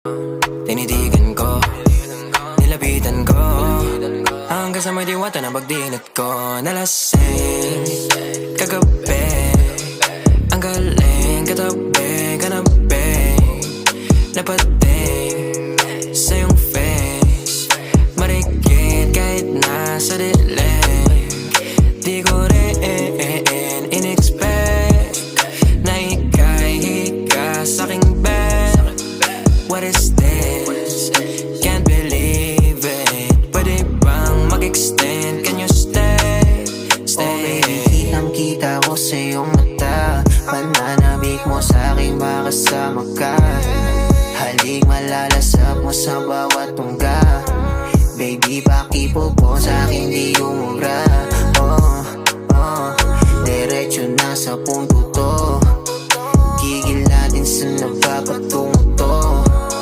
Tinitigan ko, nilapitan ko, hanggang sa may diwata na pagdinat ko. Nalasing kagabi, ang galing katabi, kanabi, napating sa iyong face, marikit kahit nasa dilim. Di ko rin in-expect na ika'y hika sa'king bed. What is this? Can't believe it. Pwede bang mag-extend? Can you stay? Stay. Okay, kitang-kita ko sa iyong mata, pananabik mo sa'king makasama ka. Halik malalasap mo sa bawat tungga. Baby, pakipo po sa'kin di umubra. Diretso na sa punto to.